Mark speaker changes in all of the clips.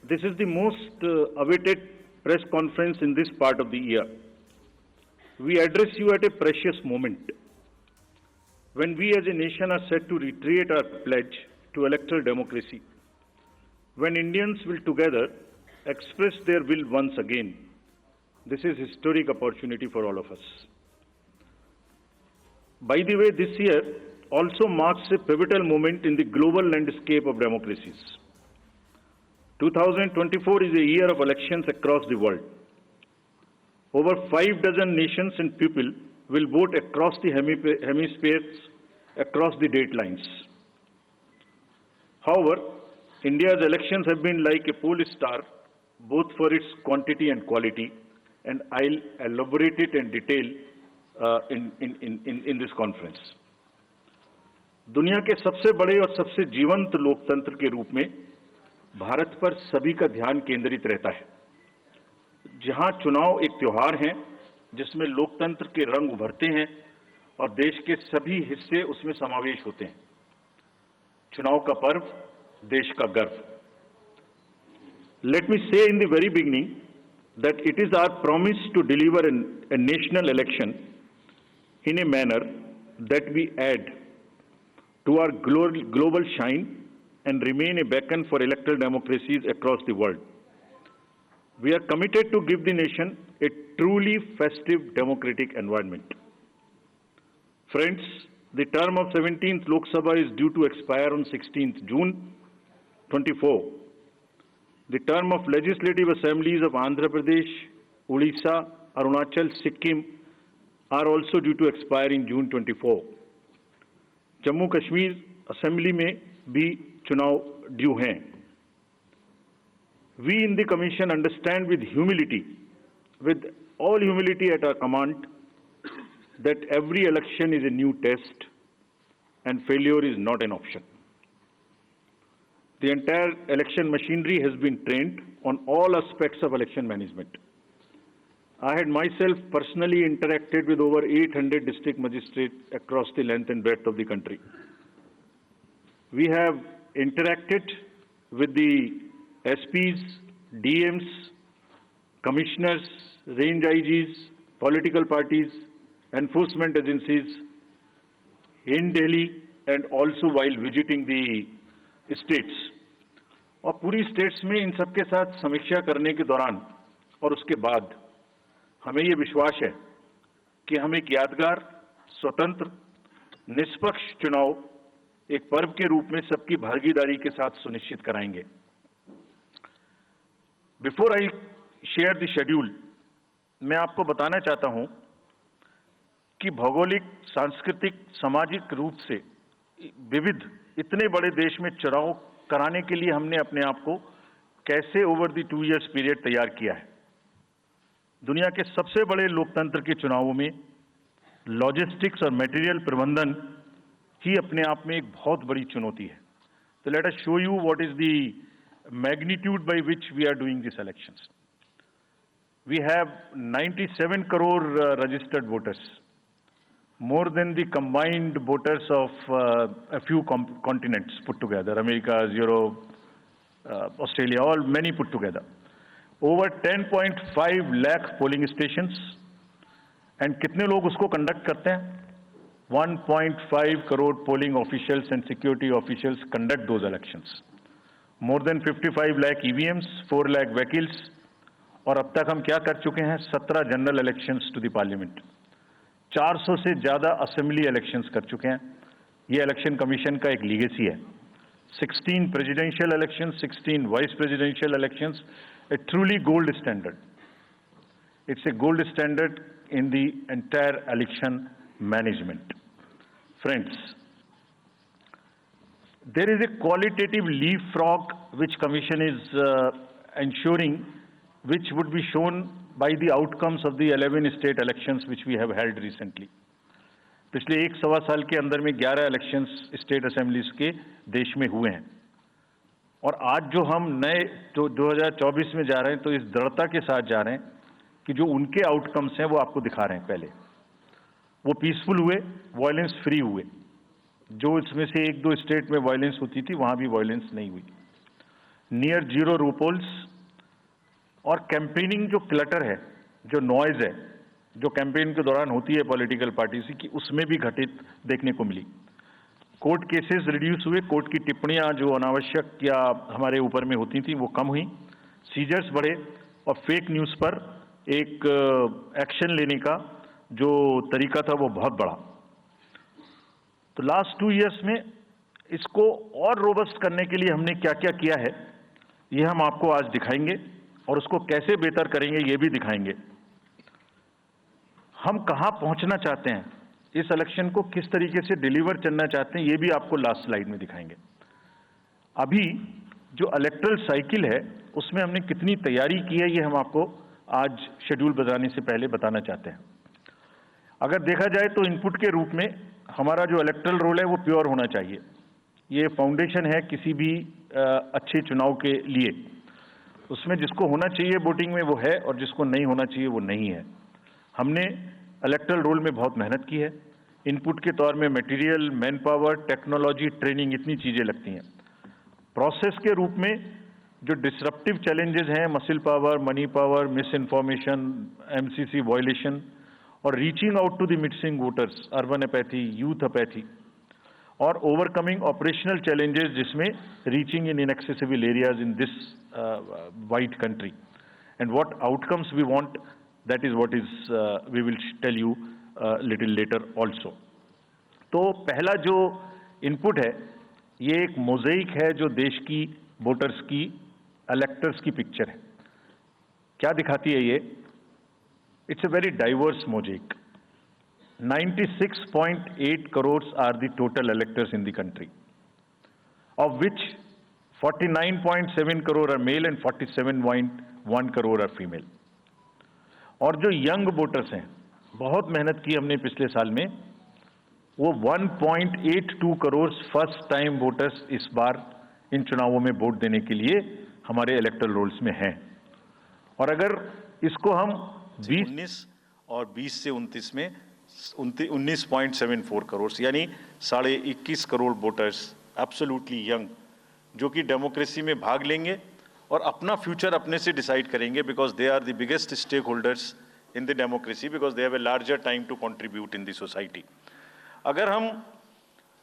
Speaker 1: This is the most awaited press conference in this part of the year. We address you at a precious moment when we as a nation are set to reiterate our pledge to electoral democracy, when Indians will together express their will once again. This is a historic opportunity for all of us. By the way, this year also marks a pivotal moment in the global landscape of democracies. 2024 is a year of elections across the world. Over 5 dozen nations and people will vote across the hemispheres, across the date lines. However, India's elections have been like a pole star, both for its quantity and quality, and I'll elaborate it in detail in this conference. दुनिया के सबसे बड़े और सबसे जीवंत लोकतंत्र के रूप में भारत पर सभी का ध्यान केंद्रित रहता है, जहां चुनाव एक त्योहार है जिसमें लोकतंत्र के रंग उभरते हैं और देश के सभी हिस्से उसमें समावेश होते हैं। चुनाव का पर्व, देश का गर्व। Let me say in the very beginning that it is our promise to deliver a national election in a manner that we add to our global shine and remain a beacon for electoral democracies across the world. We are committed to give the nation a truly festive democratic environment. Friends, the term of 17th Lok Sabha is due to expire on 16th June 24. The term of legislative assemblies of Andhra Pradesh, Odisha, Arunachal, Sikkim are also due to expire in June 24. Jammu Kashmir assembly में भी चुनाव due हैं। We in the Commission understand with all humility at our command, that every election is a new test and failure is not an option. The entire election machinery has been trained on all aspects of election management. I had myself personally interacted with over 800 district magistrates across the length and breadth of the country. We have interacted with the SPs, DMs, commissioners, range IGs, political parties, enforcement agencies in Delhi and also while visiting the states. और पूरी states में इन सबके साथ समीक्षा करने के दौरान और उसके बाद हमें ये विश्वास है कि हम एक यादगार, स्वतंत्र, निष्पक्ष चुनाव एक पर्व के रूप में सबकी भागीदारी के साथ सुनिश्चित कराएंगे। Before I share the schedule, मैं आपको बताना चाहता हूं कि भौगोलिक, सांस्कृतिक, सामाजिक रूप से विविध इतने बड़े देश में चुनाव कराने के लिए हमने अपने आप को कैसे ओवर द 2 इयर्स पीरियड तैयार किया है। दुनिया के सबसे बड़े लोकतंत्र के चुनावों में लॉजिस्टिक्स और मटेरियल प्रबंधन ही अपने आप में एक बहुत बड़ी चुनौती है। तो let us show you what is the magnitude by which we are doing this elections. We have 97 crore registered voters, more than the combined voters of a few continents put together, America, Europe, Australia, many put together. Over 10.5 lakh polling stations, and कितने लोग उसको conduct करते हैं? 1.5 crore polling officials and security officials conduct those elections. More than 55 lakh EVMs, 4 lakh vehicles, और अब तक हम क्या कर चुके हैं? 17 general elections to the parliament. 400 से ज़्यादा असेंबली इलेक्शंस कर चुके हैं। ये इलेक्शन कमीशन का एक लीगेसी है। 16 presidential elections, 16 vice presidential elections, A truly gold standard. It's a gold standard in the entire election management. Friends, there is a qualitative leapfrog which Commission is ensuring, which would be shown by the outcomes of the 11 state elections which we have held recently. पिछले 1-1.25 साल के अंदर में 11 elections state assemblies के देश में हुए हैं, और आज जो हम नए 2024 में जा रहे हैं तो इस दृढ़ता के साथ जा रहे हैं कि जो उनके आउटकम्स हैं वो आपको दिखा रहे हैं। पहले वो पीसफुल हुए, वायलेंस फ्री हुए। जो इसमें से 1-2 स्टेट में वायलेंस होती थी वहां भी वायलेंस नहीं हुई। नियर जीरो रूपोल्स और कैंपेनिंग जो क्लटर है, जो नॉइज है, जो कैंपेन के दौरान होती है पॉलिटिकल पार्टीज की, उसमें भी घटित देखने को मिली। कोर्ट केसेस रिड्यूस हुए, कोर्ट की टिप्पणियां जो अनावश्यक या हमारे ऊपर में होती थी वो कम हुई, सीजर्स बढ़े और फेक न्यूज पर एक एक्शन लेने का जो तरीका था वो बहुत बढ़ा। तो लास्ट 2 इयर्स में इसको और रोबस्ट करने के लिए हमने क्या क्या किया है, ये हम आपको आज दिखाएंगे और उसको कैसे बेहतर करेंगे ये भी दिखाएंगे। हम कहां पहुंचना चाहते हैं, इस इलेक्शन को किस तरीके से डिलीवर करना चाहते हैं, ये भी आपको लास्ट स्लाइड में दिखाएंगे। अभी जो इलेक्टरल साइकिल है उसमें हमने कितनी तैयारी की है, ये हम आपको आज शेड्यूल बताने से पहले बताना चाहते हैं। अगर देखा जाए तो इनपुट के रूप में हमारा जो इलेक्टरल रोल है वो प्योर होना चाहिए। ये फाउंडेशन है किसी भी अच्छे चुनाव के लिए। उसमें जिसको होना चाहिए वोटिंग में वो है और जिसको नहीं होना चाहिए वो नहीं है। हमने इलेक्टरल रोल में बहुत मेहनत की है। इनपुट के तौर में material, man power, technology, training, इतनी चीजें लगती हैं। प्रोसेस के रूप में जो डिसरप्टिव चैलेंजेस हैं, muscle power, money power, misinformation, MCC violation और reaching out to the missing voters, urban apathy, youth apathy और ओवरकमिंग ऑपरेशनल चैलेंजेस जिसमें reaching in inaccessible areas in this wide country and what outcomes we want, that is what is we will tell you little later also। तो पहला जो input है ये एक mosaic है जो देश की वोटर्स की, इलेक्टर्स की पिक्चर है। क्या दिखाती है ये? It's a very diverse mosaic. 96.8 crore are the total electors in the country, of which 49.7 crore are male and 47.1 crore are female। और जो यंग वोटर्स हैं, बहुत मेहनत की हमने पिछले साल में, वो 1.82 करोड़ फर्स्ट टाइम वोटर्स इस बार इन चुनावों में वोट देने के लिए हमारे इलेक्टरल रोल्स में हैं। और अगर इसको हम
Speaker 2: 19 और 20 से 29 में 19.74 करोड़ यानी 21.5 करोड़ वोटर्स एब्सोल्युटली यंग, जो कि डेमोक्रेसी में भाग लेंगे और अपना फ्यूचर अपने से डिसाइड करेंगे, because they are the biggest stake holders in the democracy, because they have a larger time to contribute in the society. अगर हम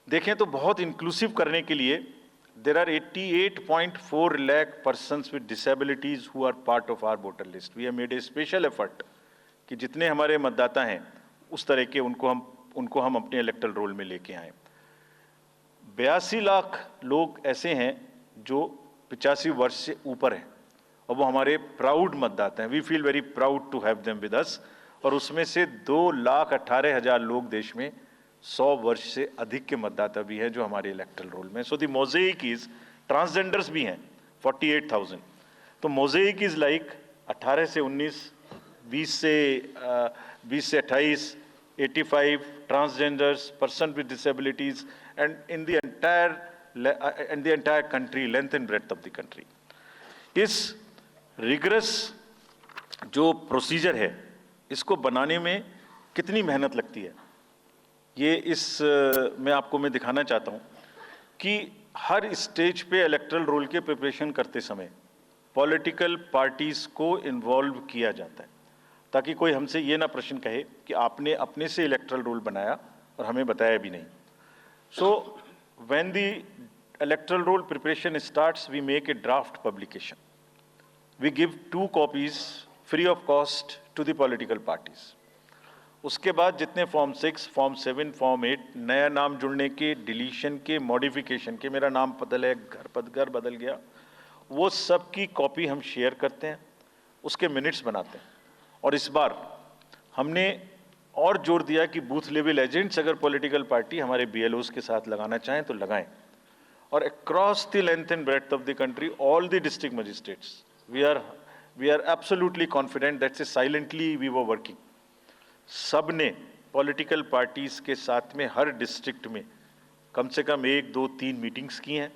Speaker 2: देखें तो बहुत इंक्लूसिव करने के लिए there are 88.4 lakh persons with disabilities who are part of our voter list. We have made a special effort कि जितने हमारे मतदाता हैं उस तरह के उनको हम अपने इलेक्टरल रोल में लेके आए। 82 लाख लोग ऐसे हैं जो 85 वर्ष से ऊपर हैं और वो हमारे प्राउड मतदाता हैं। We feel very proud to have them with us. और उसमें से 2,18,000 लोग देश में 100 वर्ष से अधिक के मतदाता भी हैं जो हमारे इलेक्टरल रोल में। So the mosaic is, transgenders भी हैं 48,000। तो मोज़ेक इज लाइक 18 से 19, 20 से 28, 85 transgenders, person with disabilities and in the entire country, length and breadth of the country. इस रिगरस जो प्रोसीजर है इसको बनाने में कितनी मेहनत लगती है, ये मैं दिखाना चाहता हूं कि हर स्टेज पे इलेक्टरल रोल के प्रिपरेशन करते समय पॉलिटिकल पार्टीज को इन्वॉल्व किया जाता है, ताकि कोई हमसे ये ना प्रश्न कहे कि आपने अपने से इलेक्टरल रोल बनाया और हमें बताया भी नहीं। So when the electoral roll preparation starts, we make a draft publication. We give 2 copies free of cost to the political parties. उसके बाद जितने फॉर्म 6, फॉर्म 7, फॉर्म 8, नया नाम जुड़ने के, डिलीशन के, मॉडिफिकेशन के, मेरा नाम बदल है, घर बदल गया, वो सब की कॉपी हम शेयर करते हैं, उसके मिनट्स बनाते हैं। और इस बार हमने और जोर दिया कि बूथ लेवल एजेंट्स अगर पॉलिटिकल पार्टी हमारे BLOs के साथ लगाना चाहें तो लगाएं। और across the length and breadth of the country, all the district magistrates, we are absolutely confident that say silently we were working. सब ने पॉलिटिकल पार्टीज के साथ में हर डिस्ट्रिक्ट में कम से कम 1, 2, 3 मीटिंग्स की हैं,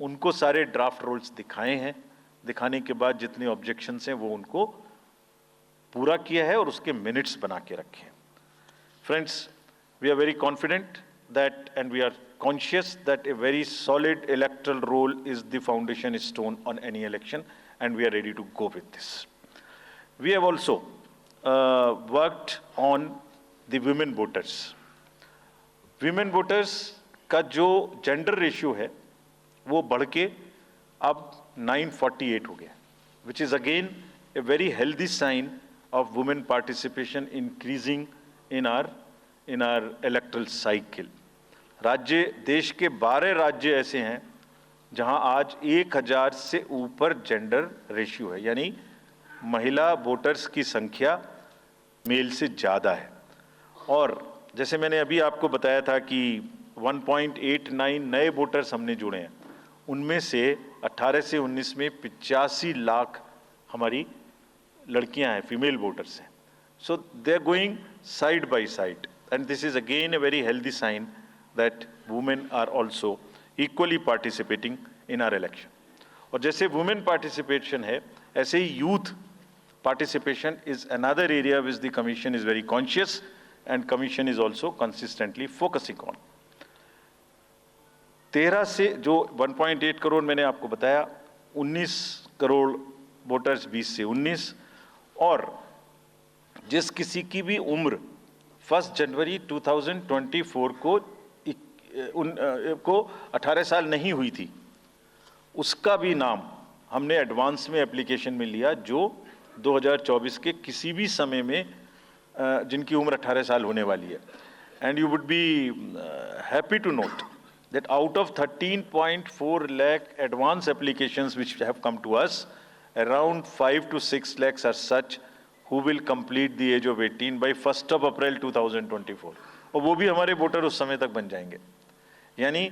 Speaker 2: उनको सारे ड्राफ्ट रोल्स दिखाए हैं। दिखाने के बाद जितने ऑब्जेक्शंस हैं वो उनको पूरा किया है और उसके मिनट्स बना के रखे हैं। Friends, we are very confident that, and we are conscious that a very solid electoral roll is the foundation stone on any election, and we are ready to go with this. We have also worked on the women voters. Women voters का जो gender ratio है वो बढ़ के अब 948 हो गया, which is again a very healthy sign of women participation increasing in our electoral cycle. राज्य, देश के 12 राज्य ऐसे हैं जहां आज 1000 से ऊपर जेंडर रेशियो है, यानी महिला वोटर्स की संख्या मेल से ज़्यादा है। और जैसे मैंने अभी आपको बताया था कि 1.89 नए वोटर्स हमने जुड़े हैं, उनमें से 18 से 19 में 85 लाख हमारी लड़कियां हैं, फीमेल वोटर्स हैं। So they are going side by side, and this is again a very healthy sign that women are also equally participating in our election. और जैसे वुमेन पार्टिसिपेशन है, ऐसे ही youth participation is another area which the commission is very conscious and commission is also consistently focusing on. 13 से जो 1.8 करोड़ मैंने आपको बताया, 19 करोड़ वोटर्स 20 से 19, और जिस किसी की भी उम्र 1 जनवरी 2024 को 18 साल नहीं हुई थी, उसका भी नाम हमने एडवांस में एप्लीकेशन में लिया, जो 2024 के किसी भी समय में जिनकी उम्र 18 साल होने वाली है। And you would be happy to note that out of 13.4 lakh advance applications which have come to us, around 5 to 6 lakhs are such who will complete the age of 18 by 1st of April 2024. और वो भी हमारे voter उस समय तक बन जाएंगे। यानी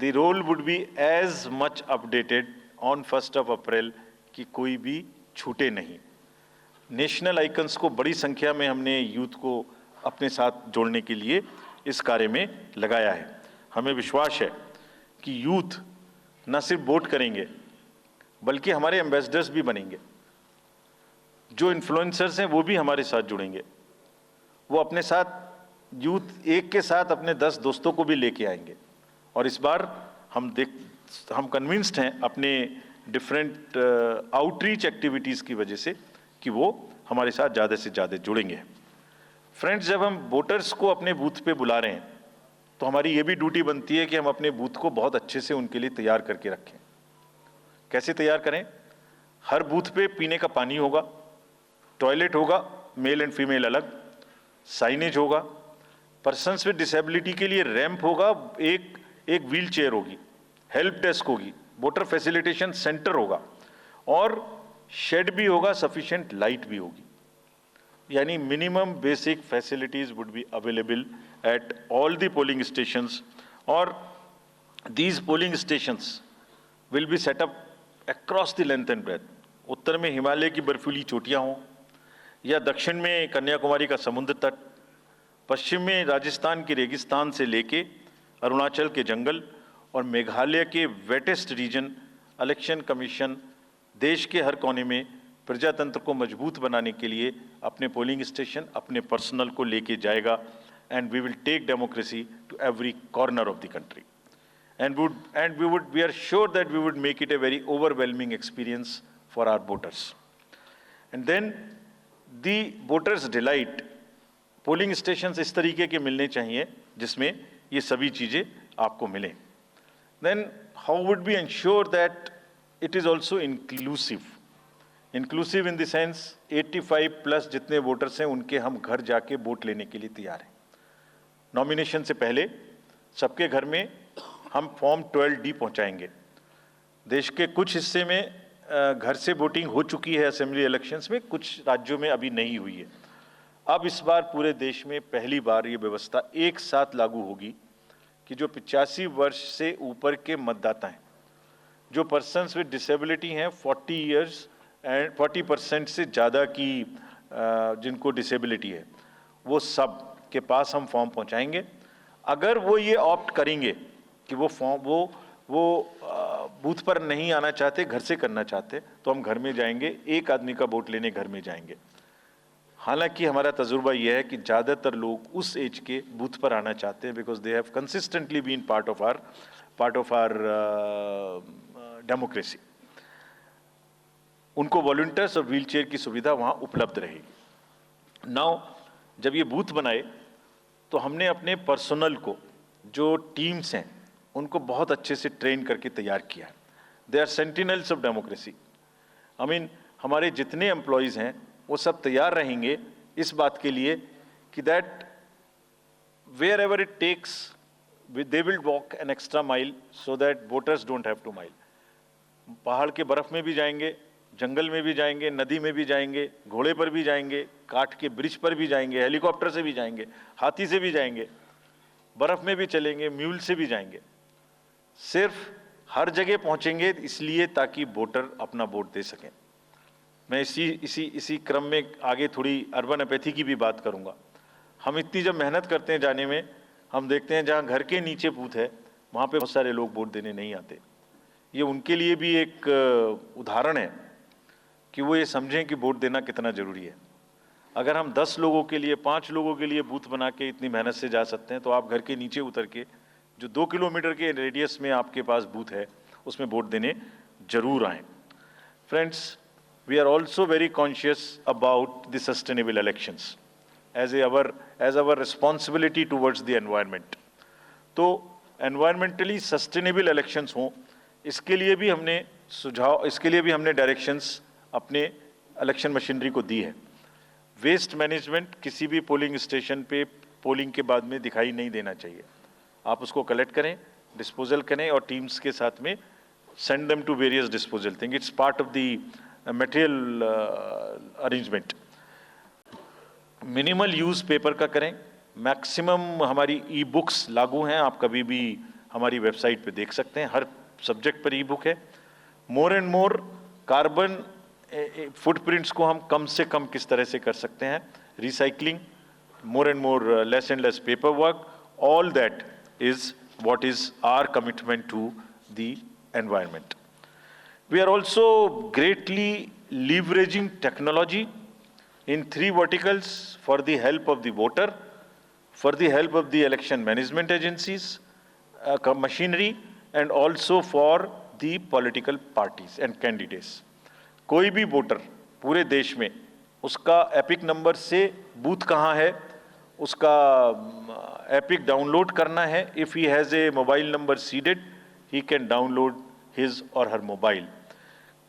Speaker 2: the roll would be as much updated on 1st of April कि कोई भी छूटे नहीं। नेशनल आइकन्स को बड़ी संख्या में हमने यूथ को अपने साथ जोड़ने के लिए इस कार्य में लगाया है। हमें विश्वास है कि यूथ न सिर्फ वोट करेंगे बल्कि हमारे एम्बेसडर्स भी बनेंगे। जो इन्फ्लुएंसर्स हैं वो भी हमारे साथ जुड़ेंगे, वो अपने साथ यूथ एक के साथ अपने 10 दोस्तों को भी लेके आएंगे। और इस बार हम कन्विंस्ड हैं अपने डिफरेंट आउटरीच एक्टिविटीज़ की वजह से कि वो हमारे साथ ज़्यादा से ज़्यादा जुड़ेंगे। फ्रेंड्स, जब हम वोटर्स को अपने बूथ पे बुला रहे हैं तो हमारी ये भी ड्यूटी बनती है कि हम अपने बूथ को बहुत अच्छे से उनके लिए तैयार करके रखें। कैसे तैयार करें? हर बूथ पे पीने का पानी होगा, टॉयलेट होगा, मेल एंड फीमेल अलग, साइनेज होगा, पर्सन्स विद डिसेबिलिटी के लिए रैंप होगा, एक व्हील चेयर होगी, हेल्प डेस्क होगी, वोटर फैसिलिटेशन सेंटर होगा, और शेड भी होगा, सफिशिएंट लाइट भी होगी। यानी minimum basic facilities would be available at all the polling stations, और these polling stations will be set up across the length and breadth. उत्तर में हिमालय की बर्फीली चोटियां हों, या दक्षिण में कन्याकुमारी का समुद्र तट, पश्चिम में राजस्थान के रेगिस्तान से लेके अरुणाचल के जंगल और मेघालय के वेटेस्ट रीजन, इलेक्शन कमीशन देश के हर कोने में प्रजातंत्र को मजबूत बनाने के लिए अपने पोलिंग स्टेशन, अपने पर्सनल को लेके जाएगा, and we will take democracy to every corner of the country, and we are sure that we would make it a very overwhelming experience for our voters. And then the voters delight, polling stations इस तरीके के मिलने चाहिए जिसमें ये सभी चीज़ें आपको मिलें। Then how would we ensure that it is also inclusive? Inclusive in the sense 85 plus जितने वोटर्स हैं उनके हम घर जाके वोट लेने के लिए तैयार हैं। नॉमिनेशन से पहले सबके घर में हम फॉर्म 12D पहुंचाएंगे। देश के कुछ हिस्से में घर से वोटिंग हो चुकी है असेंबली इलेक्शंस में, कुछ राज्यों में अभी नहीं हुई है। अब इस बार पूरे देश में पहली बार ये व्यवस्था एक साथ लागू होगी कि जो 85 वर्ष से ऊपर के मतदाता हैं, जो पर्सन्स विद डिसेबिलिटी हैं, 40 इयर्स एंड 40% से ज़्यादा की जिनको डिसेबिलिटी है, वो सब के पास हम फॉर्म पहुंचाएंगे। अगर वो ये ऑप्ट करेंगे कि वो फॉर्म वो बूथ पर नहीं आना चाहते, घर से करना चाहते, तो हम घर में जाएंगे, एक आदमी का वोट लेने घर में जाएंगे। हालांकि हमारा तजुर्बा यह है कि ज़्यादातर लोग उस एज के बूथ पर आना चाहते हैं because they have consistently been part of our democracy. उनको वॉलंटियर्स और व्हीलचेयर की सुविधा वहाँ उपलब्ध रहेगी। नाउ जब ये बूथ बनाए तो हमने अपने पर्सनल को, जो टीम्स हैं, उनको बहुत अच्छे से ट्रेन करके तैयार किया है। They are sentinels of democracy. I mean हमारे जितने एम्प्लॉयज़ हैं वो सब तैयार रहेंगे इस बात के लिए कि that wherever it takes they will walk an extra mile so that voters don't have to mile. पहाड़ के बर्फ में भी जाएंगे, जंगल में भी जाएंगे, नदी में भी जाएंगे, घोड़े पर भी जाएंगे, काठ के ब्रिज पर भी जाएंगे, हेलीकॉप्टर से भी जाएंगे, हाथी से भी जाएंगे, बर्फ में भी चलेंगे, म्यूल से भी जाएंगे। सिर्फ हर जगह पहुंचेंगे इसलिए ताकि वोटर अपना वोट दे सकें। मैं इसी क्रम में आगे थोड़ी अर्बन एपैथी की भी बात करूंगा। हम इतनी जब मेहनत करते हैं जाने में, हम देखते हैं जहां घर के नीचे बूथ है वहां पे बहुत सारे लोग वोट देने नहीं आते। ये उनके लिए भी एक उदाहरण है कि वो ये समझें कि वोट देना कितना जरूरी है। अगर हम 10 लोगों के लिए, 5 लोगों के लिए बूथ बना के इतनी मेहनत से जा सकते हैं, तो आप घर के नीचे उतर के जो 2 किलोमीटर के रेडियस में आपके पास बूथ है उसमें वोट देने जरूर आएं। Friends, we are also very conscious about the sustainable elections as our responsibility towards the environment। तो environmentally sustainable elections हों, इसके लिए भी हमने डायरेक्शंस अपने इलेक्शन मशीनरी को दी है। वेस्ट मैनेजमेंट किसी भी पोलिंग स्टेशन पे पोलिंग के बाद में दिखाई नहीं देना चाहिए। आप उसको कलेक्ट करें, डिस्पोजल करें और टीम्स के साथ में send them to various disposal thing. It's part of the material arrangement. Minimal use paper का करें। मैक्सिमम हमारी ई बुक्स लागू हैं, आप कभी भी हमारी वेबसाइट पे देख सकते हैं, हर सब्जेक्ट पर ई बुक है। More and more carbon footprints को हम कम से कम किस तरह से कर सकते हैं, recycling, more and more less and less paper work, all that is what is our commitment to the environment। We are also greatly leveraging technology in 3 verticals for the help of the voter, for the help of the election management agencies, machinery, and also for the political parties and candidates। कोई भी voter पूरे देश में, उसका epic number से booth कहाँ है, उसका एपिक डाउनलोड करना है। If he has a mobile number seeded, he can download his और हर मोबाइल।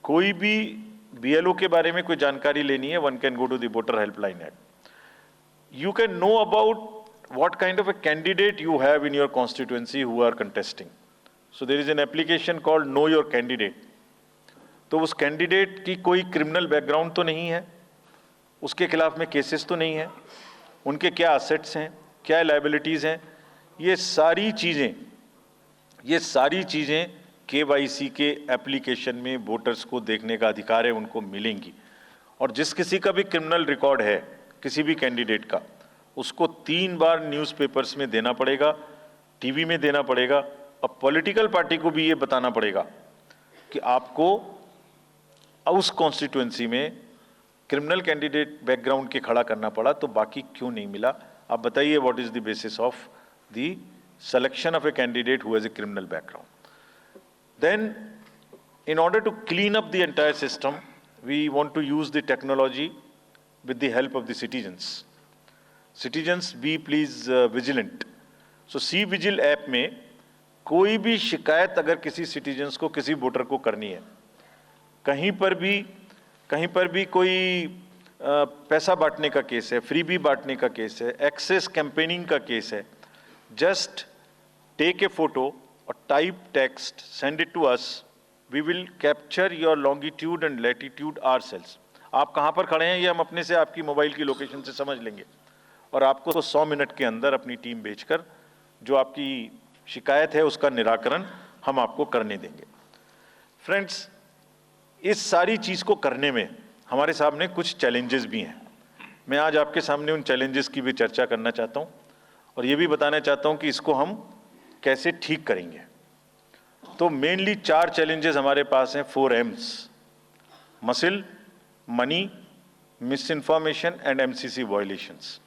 Speaker 2: कोई भी BLO के बारे में कोई जानकारी लेनी है, one can go to the voter helpline app. You can know about what kind of a candidate you have in your constituency who are contesting। So there is an application called Know Your Candidate। तो उस candidate की कोई criminal background तो नहीं है, उसके खिलाफ में केसेस तो नहीं है, उनके क्या असेट्स हैं, क्या लायबिलिटीज़ हैं, ये सारी चीज़ें KYC के एप्लीकेशन में वोटर्स को देखने का अधिकार है, उनको मिलेंगी। और जिस किसी का भी क्रिमिनल रिकॉर्ड है किसी भी कैंडिडेट का, उसको 3 बार न्यूज़पेपर्स में देना पड़ेगा, टीवी में देना पड़ेगा, और पॉलिटिकल पार्टी को भी ये बताना पड़ेगा कि आपको उस कॉन्स्टिट्यूएंसी में क्रिमिनल कैंडिडेट बैकग्राउंड के खड़ा करना पड़ा, तो बाकी क्यों नहीं मिला। आप बताइए, what is the basis of the selection of a candidate who has a criminal background. Then in order to clean up the entire system, we want to use the technology with the help of the citizens। Citizens be please vigilant। So C-Vigil app में कोई भी शिकायत अगर किसी citizens को, किसी voter को करनी है, कहीं पर भी कोई पैसा बांटने का केस है, फ्रीबी बांटने का केस है, एक्सेस कैंपेनिंग का केस है, जस्ट टेक ए फोटो और type text, send it to us, we will capture your longitude and latitude ourselves. आप कहाँ पर खड़े हैं ये हम अपने से आपकी मोबाइल की लोकेशन से समझ लेंगे, और आपको 100 मिनट के अंदर अपनी टीम भेजकर जो आपकी शिकायत है उसका निराकरण हम आपको करने देंगे। फ्रेंड्स, इस सारी चीज़ को करने में हमारे सामने कुछ चैलेंजेस भी हैं। मैं आज आपके सामने उन चैलेंजेस की भी चर्चा करना चाहता हूं, और ये भी बताना चाहता हूं कि इसको हम कैसे ठीक करेंगे। तो मेनली 4 चैलेंजेस हमारे पास हैं, 4 M's: muscle, money, misinformation and MCC violations.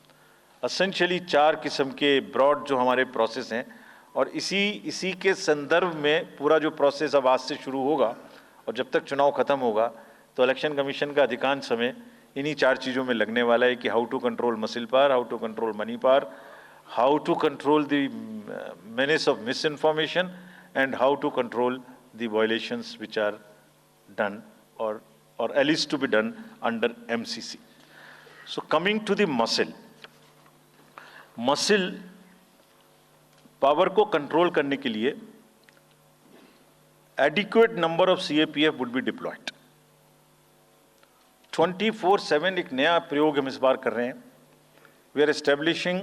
Speaker 2: Essentially 4 किस्म के ब्रॉड जो हमारे प्रोसेस हैं, और इसी के संदर्भ में पूरा जो प्रोसेस अब आज से शुरू होगा और जब तक चुनाव खत्म होगा तो इलेक्शन कमीशन का अधिकांश समय इन्हीं 4 चीज़ों में लगने वाला है कि how to control muscle power, how to control money power, how to control the menace of misinformation, and how to control the violations which are done or alleged to be done under MCC. So coming to the muscle power को control करने के लिए adequate number of CAPF would be deployed. 24/7 एक नया प्रयोग हम इस बार कर रहे हैं. We are establishing,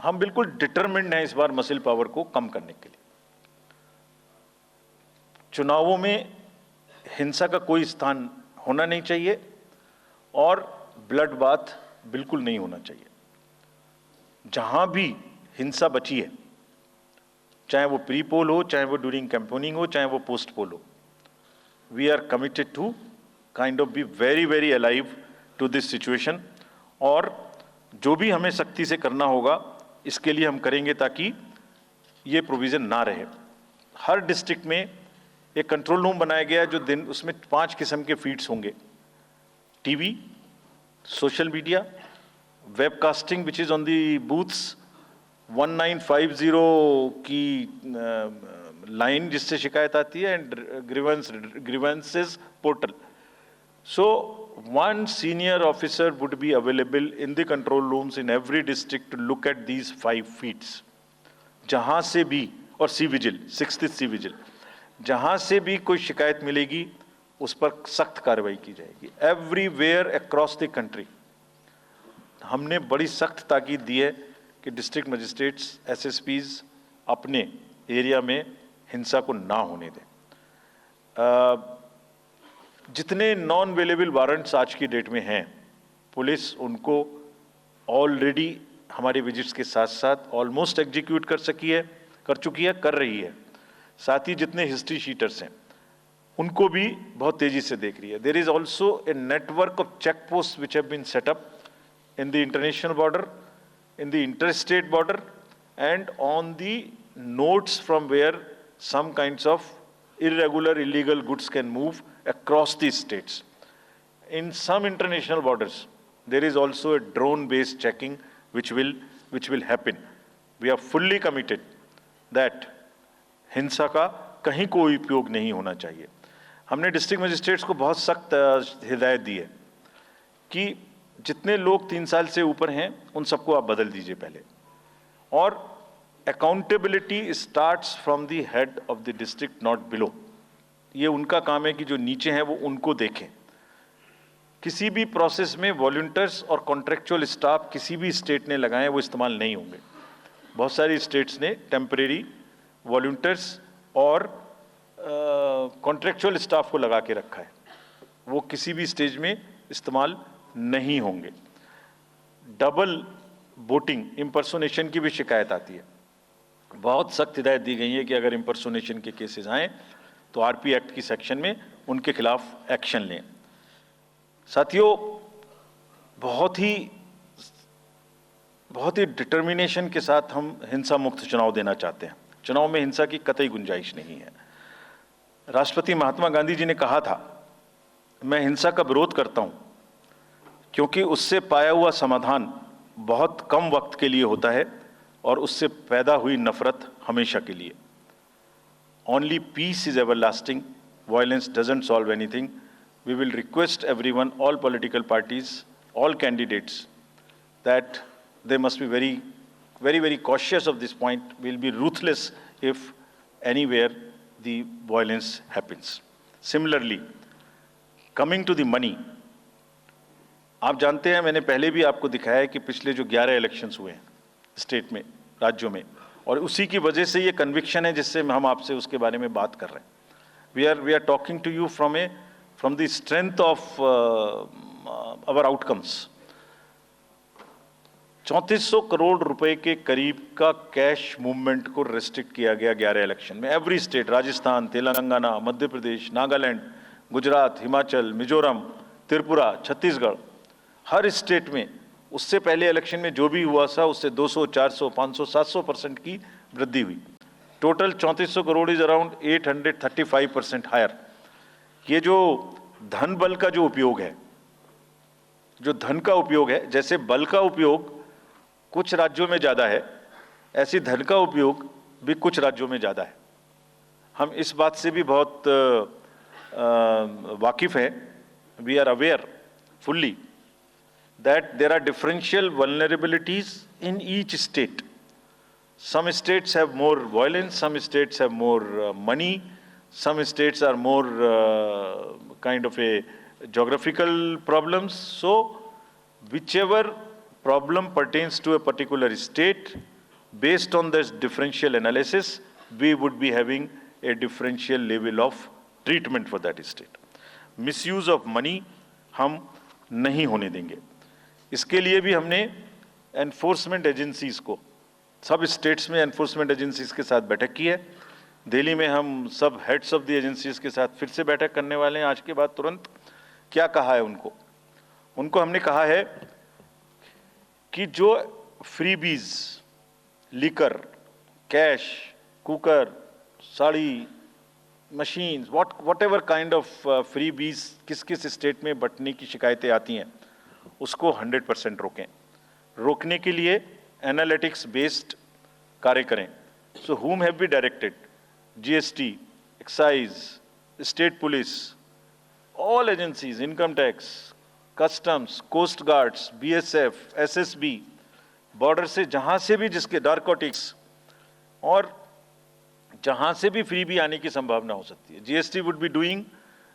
Speaker 2: हम बिल्कुल डिटरमिन्ड हैं इस बार मसल पावर को कम करने के लिए. चुनावों में हिंसा का कोई स्थान होना नहीं चाहिए और ब्लड बाथ बिल्कुल नहीं होना चाहिए. जहां भी हिंसा बची है, चाहे वो प्री पोल हो, चाहे वो ड्यूरिंग कैंपेनिंग हो, चाहे वो पोस्ट पोल हो, we are committed to kind of be very very alive to this situation. और जो भी हमें सख्ती से करना होगा इसके लिए हम करेंगे ताकि ये प्रोविजन ना रहे. हर डिस्ट्रिक्ट में एक कंट्रोल रूम बनाया गया है जो दिन उसमें 5 किस्म के फीड्स होंगे. TV, social media, webcasting which is on the booths, 1950 की लाइन जिससे शिकायत आती है, and grievances portal. So one senior officer would be available in the control rooms in every district to look at these 5 feeds. जहां से भी, और C vigil, 6th C vigil, जहां से भी कोई शिकायत मिलेगी उस पर सख्त कार्रवाई की जाएगी. एवरीवेयर अक्रॉस द कंट्री हमने बड़ी सख्त ताकीद दी है कि डिस्ट्रिक्ट मजिस्ट्रेट्स, एसएसपीज अपने एरिया में हिंसा को ना होने दें. जितने नॉन अवेलेबल वारंट्स आज की डेट में हैं, पुलिस उनको ऑलरेडी हमारे विजिट्स के साथ साथ ऑलमोस्ट एग्जीक्यूट कर चुकी है, कर रही है. साथ ही जितने हिस्ट्री शीटर्स हैं उनको भी बहुत तेजी से देख रही है. There is also a network of check post which have been set up in the international border, in the inter state border, and on the nodes from where some kinds of irregular, illegal goods can move across these states. In some international borders, there is also a drone-based checking which will happen. We are fully committed that हिंसा का कहीं कोई उपयोग नहीं होना चाहिए. हमने district magistrates को बहुत सख्त हिदायत दी है कि जितने लोग 3 साल से ऊपर हैं उन सबको आप बदल दीजिए पहले. और accountability starts from the head of the district, not below. ये उनका काम है कि जो नीचे हैं वो उनको देखें. किसी भी प्रोसेस में वॉलंटियर्स और कॉन्ट्रेक्चुअल स्टाफ किसी भी स्टेट ने लगाए वो इस्तेमाल नहीं होंगे. बहुत सारी स्टेट्स ने टेम्परेरी वॉलंटियर्स और कॉन्ट्रेक्चुअल स्टाफ को लगा के रखा है, वो किसी भी स्टेज में इस्तेमाल नहीं होंगे. डबल वोटिंग, इम्पर्सोनेशन की भी शिकायत आती है. बहुत सख्त हिदायत दी गई है कि अगर इम्पर्सोनेशन के केसेस आए तो आरपी एक्ट की सेक्शन में उनके खिलाफ एक्शन लें. साथियों, बहुत ही डिटर्मिनेशन के साथ हम हिंसा मुक्त चुनाव देना चाहते हैं. चुनाव में हिंसा की कतई गुंजाइश नहीं है. राष्ट्रपति महात्मा गांधी जी ने कहा था, मैं हिंसा का विरोध करता हूं क्योंकि उससे पाया हुआ समाधान बहुत कम वक्त के लिए होता है और उससे पैदा हुई नफरत हमेशा के लिए. Only peace is everlasting. Violence doesn't solve anything. We will request everyone, all political parties, all candidates, that they must be very, very, very cautious of this point. We'll be ruthless if anywhere the violence happens. Similarly, coming to the money, आप जानते हैं, मैंने पहले भी आपको दिखाया है कि पिछले जो 11 इलेक्शंस हुए हैं स्टेट में, राज्यों में, और उसी की वजह से ये कन्विक्शन है जिससे हम आपसे उसके बारे में बात कर रहे हैं. We are talking to you from the strength of our outcomes. 3400 crore रुपए के करीब का कैश मूवमेंट को रेस्ट्रिक्ट किया गया 11 इलेक्शन में. एवरी स्टेट, राजस्थान, तेलंगाना, मध्य प्रदेश, नागालैंड, गुजरात, हिमाचल, मिजोरम, त्रिपुरा, छत्तीसगढ़, हर स्टेट में उससे पहले इलेक्शन में जो भी हुआ था उससे 200, 400, 500, 700% की वृद्धि हुई। Total 3400 crore is around 835% higher. ये जो धन बल का जो उपयोग है, जो धन का उपयोग है, जैसे बल का उपयोग कुछ राज्यों में ज्यादा है, ऐसी धन का उपयोग भी कुछ राज्यों में ज्यादा है। हम इस बात से भी बहुत वाकिफ हैं। We are aware fully that there are differential vulnerabilities in each state. Some states have more violence, some states have more money, some states are more kind of a geographical problems. So whichever problem pertains to a particular state, based on this differential analysis, we would be having a differential level of treatment for that state. Misuse of money हम नहीं होने देंगे। इसके लिए भी हमने enforcement agencies को, सब स्टेट्स में एनफोर्समेंट एजेंसीज के साथ बैठक की है। दिल्ली में हम सब हेड्स ऑफ द एजेंसीज के साथ फिर से बैठक करने वाले हैं आज के बाद तुरंत। क्या कहा है उनको हमने कहा है कि जो freebies, liquor, cash, cooker, sari, machine, whatever kind of freebies किस किस स्टेट में बंटने की शिकायतें आती हैं, उसको 100% रोकें। रोकने के लिए एनालिटिक्स बेस्ड कार्य करें। So whom have we directed? GST, excise, state police, all agencies, income tax, customs, coast guards, BSF, SSB, border से जहां से भी जिसके नारकोटिक्स और जहां से भी फ्री भी आने की संभावना हो सकती है। GST would be doing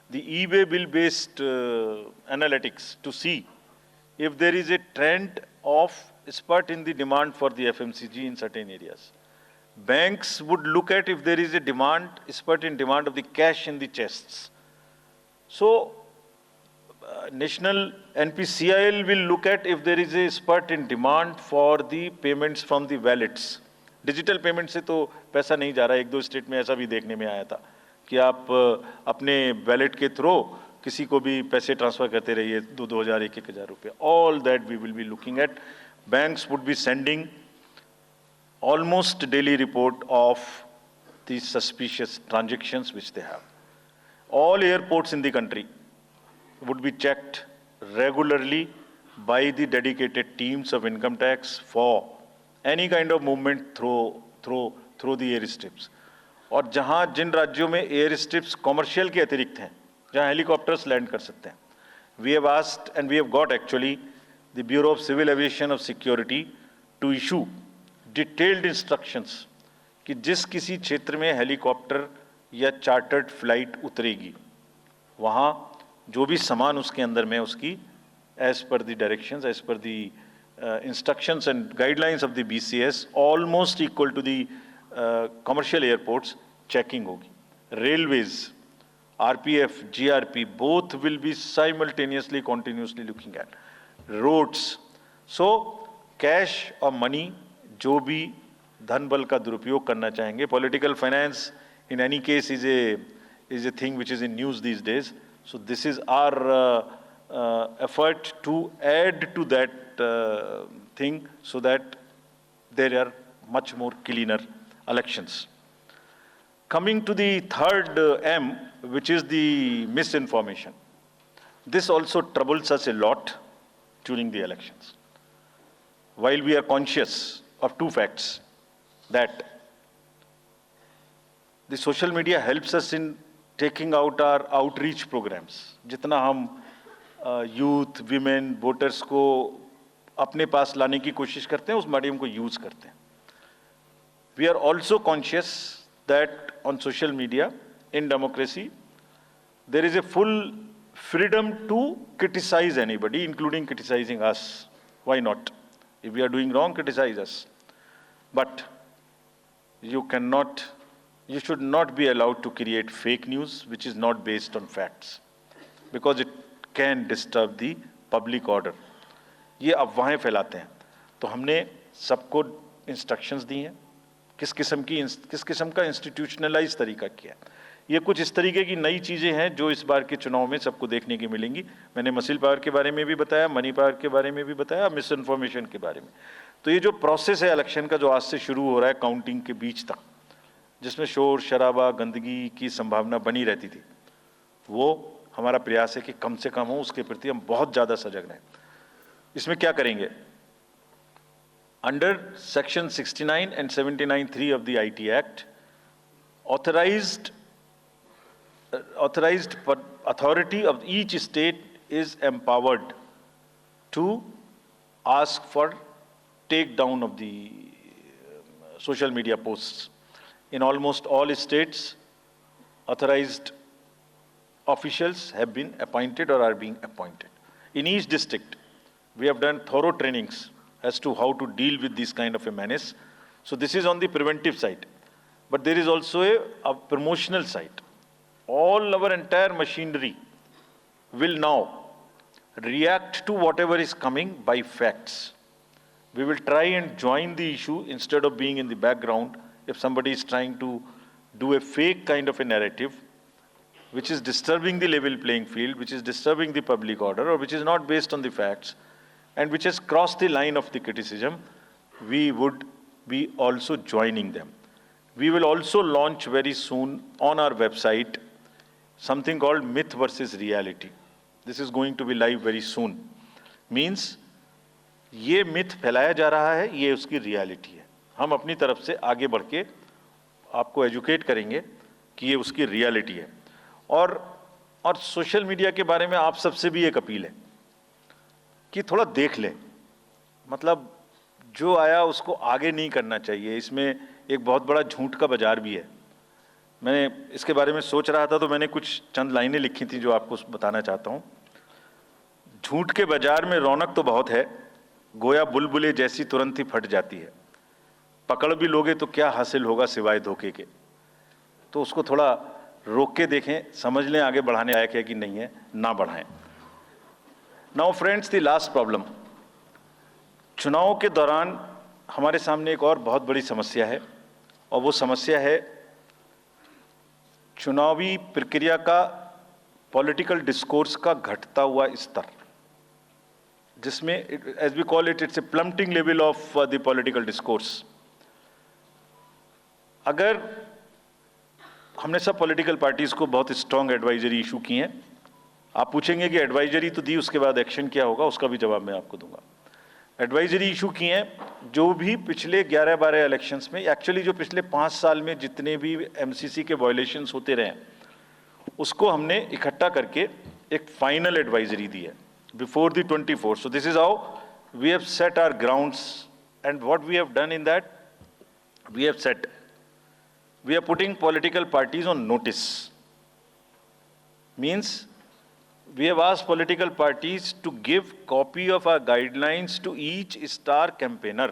Speaker 2: the e-way bill based analytics to see if there is a trend of spurt in the demand for the FMCG in certain areas. Banks would look at if there is a spurt in demand of the cash in the chests. So national NPCIL will look at if there is a spurt in demand for the payments from the wallets. Digital payment से तो पैसा नहीं जा रहा है। एक दो state में ऐसा भी देखने में आया था कि आप अपने वैलेट के थ्रू किसी को भी पैसे ट्रांसफर करते रहिए, 2,000, 1,000 रुपये। All that we will be looking at. Banks would be sending almost daily report of the suspicious transactions which they have. All airports in the country would be checked regularly by the dedicated teams of income tax for any kind of movement through the air strips. और जहां जिन राज्यों में air strips commercial के अतिरिक्त हैं, जहां helicopters land कर सकते हैं, we have asked and we have got actually the Bureau of Civil Aviation of Security to issue detailed instructions कि जिस किसी क्षेत्र में हेलीकॉप्टर या चार्टर्ड फ्लाइट उतरेगी, वहां जो भी सामान उसके अंदर में उसकी as per the directions, as per the instructions and guidelines of the BCS, almost equal to the commercial airports, checking होगी। Railways, RPF, GRP, both will be simultaneously, continuously looking at roads. So cash और money जो भी धन बल का दुरुपयोग करना चाहेंगे, political finance in any case is a thing which is in news these days. So this is our effort to add to that thing so that there are much more cleaner elections. Coming to the third M, which is the misinformation. This also troubles us a lot during the elections. While we are conscious of two facts, that the social media helps us in taking out our outreach programs. जितना हम youth, women, voters को अपने पास लाने की कोशिश करते हैं, उस मीडियम को यूज करते हैं. We are also conscious that on social media, in democracy, there is a full freedom to criticize anybody, including criticizing us. Why not? If we are doing wrong, criticize us. But you should not be allowed to create fake news which is not based on facts, because it can disturb the public order. ये अफवाहें फैलाते हैं. तो हमने सबको instructions दी हैं, किस किस्म का इंस्टीट्यूशनलाइज तरीका किया है. ये कुछ इस तरीके की नई चीज़ें हैं जो इस बार के चुनाव में सबको देखने की मिलेंगी। मैंने मसल पावर के बारे में भी बताया, मनी पावर के बारे में भी बताया, मिस इन्फॉर्मेशन के बारे में। तो ये जो प्रोसेस है इलेक्शन का, जो आज से शुरू हो रहा है काउंटिंग के बीच तक, जिसमें शोर शराबा गंदगी की संभावना बनी रहती थी, वो हमारा प्रयास है कि कम से कम हो, उसके प्रति हम बहुत ज़्यादा सजग रहें। इसमें क्या करेंगे? Under section 69 and 79(3) of the IT Act, authorized authority of each state is empowered to ask for takedown of the social media posts. In almost all states, authorized officials have been appointed or are being appointed. In each district, we have done thorough trainings as to how to deal with this kind of a menace. So this is on the preventive side. But there is also a promotional side. All our entire machinery will now react to whatever is coming by facts. We will try and join the issue instead of being in the background. If somebody is trying to do a fake kind of a narrative, which is disturbing the level playing field, which is disturbing the public order, or which is not based on the facts, and which has crossed the line of the criticism, we would be also joining them. We will also launch very soon on our website something called Myth versus Reality. This is going to be live very soon. Means ये myth फैलाया जा रहा है, ये उसकी reality है। हम अपनी तरफ से आगे बढ़ के आपको एजुकेट करेंगे कि ये उसकी रियलिटी है। और सोशल मीडिया के बारे में आप सबसे भी एक अपील है कि थोड़ा देख लें, मतलब जो आया उसको आगे नहीं करना चाहिए। इसमें एक बहुत बड़ा झूठ का बाजार भी है। मैंने इसके बारे में सोच रहा था तो मैंने कुछ चंद लाइनें लिखी थी जो आपको बताना चाहता हूँ। झूठ के बाजार में रौनक तो बहुत है, गोया बुलबुले जैसी तुरंत ही फट जाती है। पकड़ भी लोगे तो क्या हासिल होगा सिवाय धोखे के। तो उसको थोड़ा रोक के देखें, समझ लें आगे बढ़ाने लायक है कि नहीं है, ना बढ़ाएं। Now friends, the last problem, चुनाव के दौरान हमारे सामने एक और बहुत बड़ी समस्या है, और वो समस्या है चुनावी प्रक्रिया का, पॉलिटिकल डिस्कोर्स का घटता हुआ स्तर, जिसमें as we call it, it's a plummeting level of the political discourse. अगर हमने सब पॉलिटिकल पार्टीज को बहुत स्ट्रांग एडवाइजरी इशू की हैं, आप पूछेंगे कि एडवाइजरी तो दी, उसके बाद एक्शन क्या होगा, उसका भी जवाब मैं आपको दूंगा। एडवाइजरी इशू की हैं, जो भी पिछले 11-12 इलेक्शंस में, एक्चुअली जो पिछले 5 साल में जितने भी एमसीसी के वायलेशंस होते रहे, उसको हमने इकट्ठा करके एक फाइनल एडवाइजरी दी है before the 24th. So this is how we have set our grounds, and what we have done in that, we are putting political parties on notice. Means we have asked political parties to give copy of our guidelines to each star campaigner.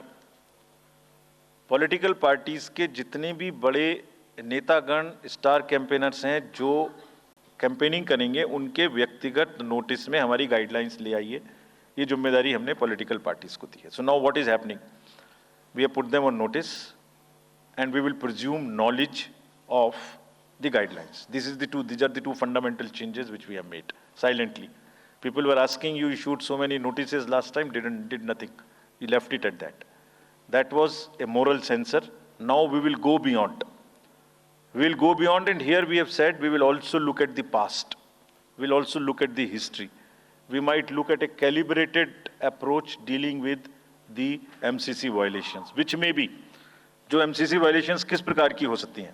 Speaker 2: Political parties के जितने भी बड़े नेतागण star campaigners हैं जो campaigning करेंगे, उनके व्यक्तिगत नोटिस में हमारी गाइडलाइंस ले आइए। ये जिम्मेदारी हमने पॉलिटिकल पार्टीज को दी है। So now what is happening, we have put them on notice and we will presume knowledge of the guidelines. These are the two fundamental changes which we have made silently. People were asking, you issued so many notices last time, did nothing. You left it at that. That was a moral censor. Now we will go beyond. We will go beyond, and here we have said we will also look at the past. We will also look at the history. We might look at a calibrated approach dealing with the MCC violations, which may be, जो MCC violations किस प्रकार की हो सकती हैं।